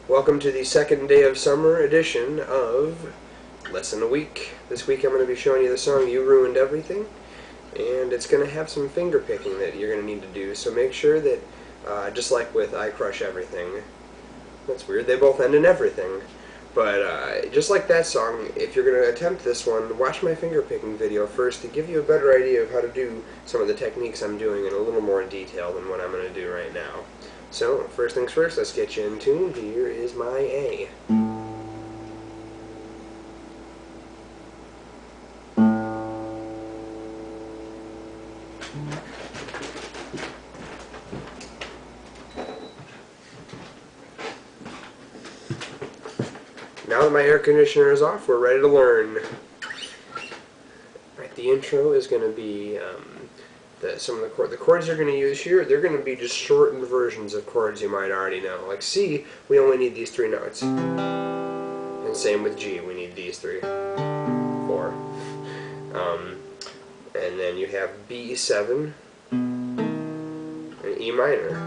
Welcome to the second day of summer edition of Lesson a Week. This week I'm going to be showing you the song You Ruined Everything, and it's going to have some finger picking that you're going to need to do, so make sure that, just like with I Crush Everything, that's weird, they both end in everything, but just like that song, if you're going to attempt this one, watch my finger picking video first to give you a better idea of how to do some of the techniques I'm doing in a little more detail than what I'm going to do right now. So, first things first, let's get you in tune. Here is my A. Now that my air conditioner is off, we're ready to learn. Right, the intro is going to be some of the chords you're going to use here. They're going to be just shortened versions of chords you might already know. Like C, we only need these three notes, and same with G, we need these four. And then you have B7 and E minor.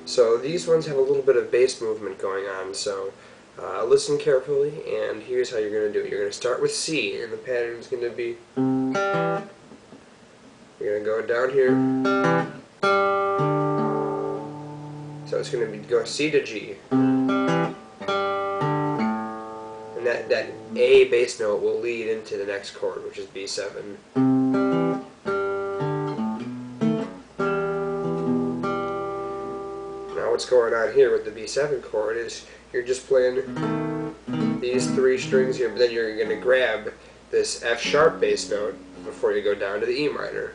So these ones have a little bit of bass movement going on, so listen carefully, and here's how you're going to do it. You're going to start with C, and the pattern is going to be, you're going to go down here, so it's going to be go C to G, and that A bass note will lead into the next chord, which is B7. What's going on here with the B7 chord is you're just playing these three strings here, but then you're going to grab this F sharp bass note before you go down to the E minor.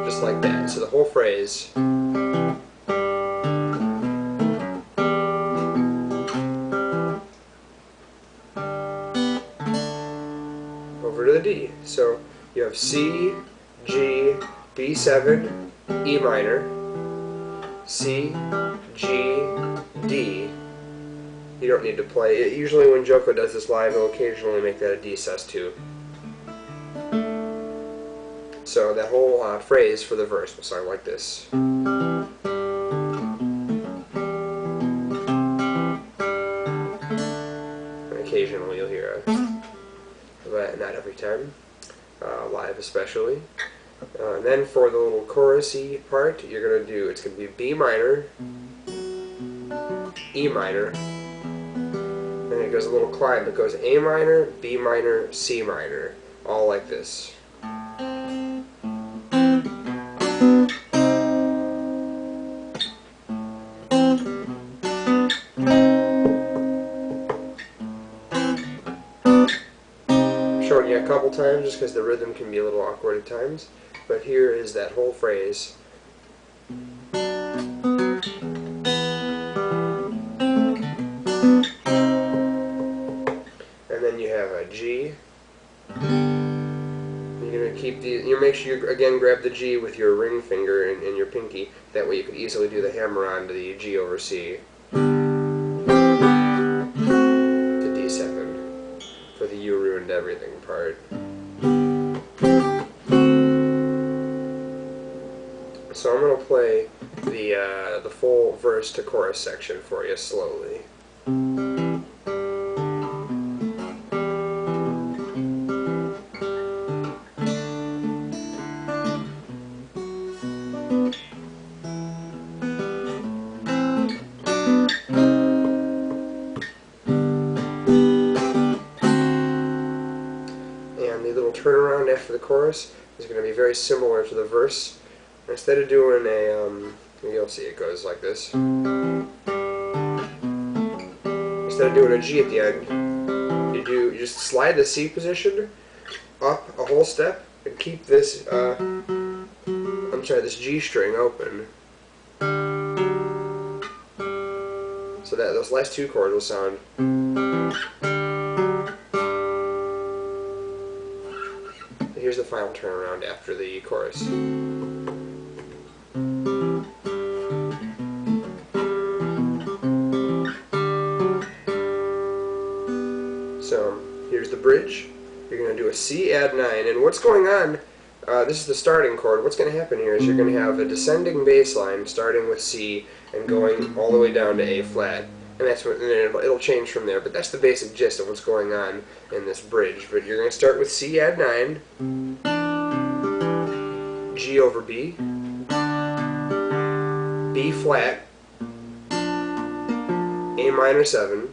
Just like that. So the whole phrase. Over to the D. So you have C, G, B7, E minor, C, G, D. You don't need to play it. Usually when Joko does this live, he'll occasionally make that a D sus2. So that whole phrase for the verse will sound like this. And occasionally you'll hear a, but not every time. Live especially. And then for the little chorus-y part, you're going to do, it's going to be B minor, E minor, and it goes a little climb. It goes A minor, B minor, C minor, all like this. Showing you a couple times just because the rhythm can be a little awkward at times, but here is that whole phrase. And then you have a G. You're going to keep you make sure you again grab the G with your ring finger and your pinky, that way you can easily do the hammer on to the G over C. For the You Ruined Everything part. So I'm going to play the full verse to chorus section for you slowly. Turnaround after the chorus is going to be very similar to the verse. Instead of doing a, you'll see it goes like this. Instead of doing a G at the end, you just slide the C position up a whole step and keep this, this G string open. So that those last two chords will sound. Here's the final turnaround after the chorus. So here's the bridge. You're going to do a C add 9, and what's going on This is the starting chord. What's going to happen here is you're going to have a descending bass line starting with C and going all the way down to A flat, and that's what, and then it'll change from there. But that's the basic gist of what's going on in this bridge. But you're going to start with C add 9, G over B, B flat, A minor 7,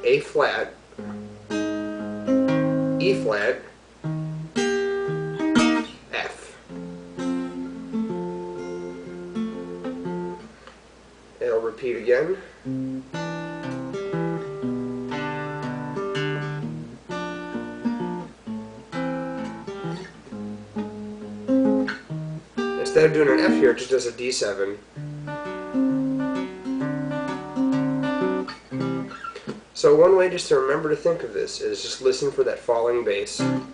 A flat, E flat, F. It'll repeat again. Instead of doing an F here, it just does a D7. So one way just to remember to think of this is just listen for that falling bass. And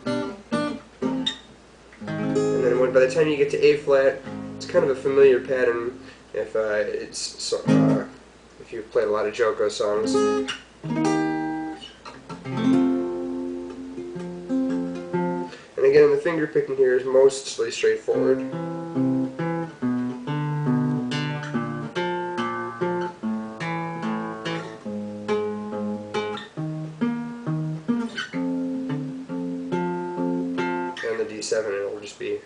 then by the time you get to A flat, it's kind of a familiar pattern if if you've played a lot of Joko songs. And again, the finger picking here is mostly straightforward. And the D7, it'll just be...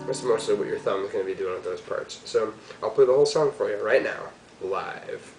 That's mostly what your thumb is going to be doing with those parts. So I'll play the whole song for you right now, live.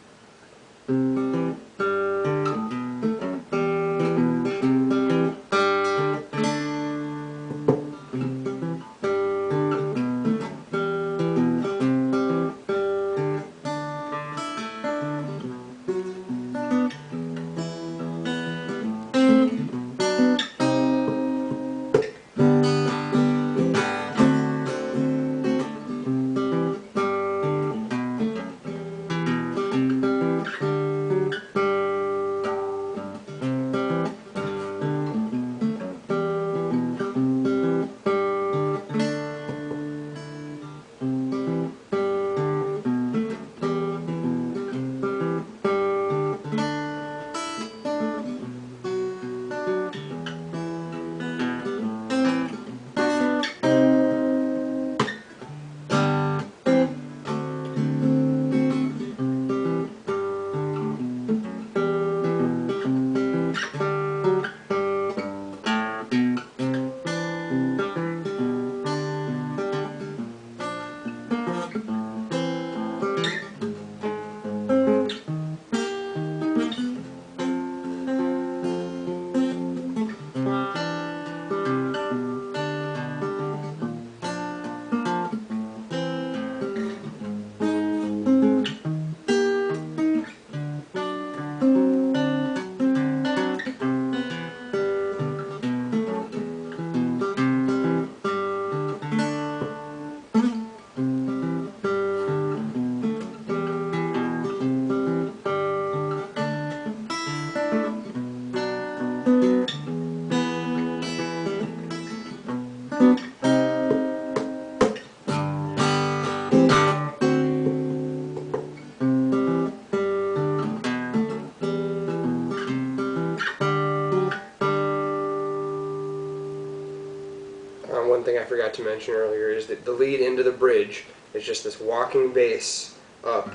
One thing I forgot to mention earlier is that the lead into the bridge is just this walking bass up.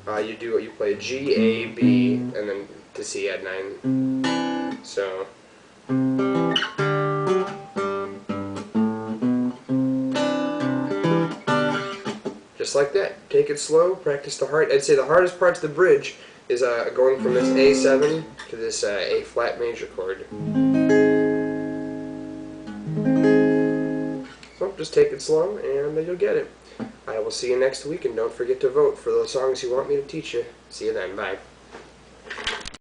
You play G, A, B, and then to C add 9. So just like that. Take it slow, practice the hard. I'd say the hardest parts of the bridge is going from this A7 to this A flat major chord. So just take it slow and you'll get it. I will see you next week, and don't forget to vote for those songs you want me to teach you. See you then. Bye.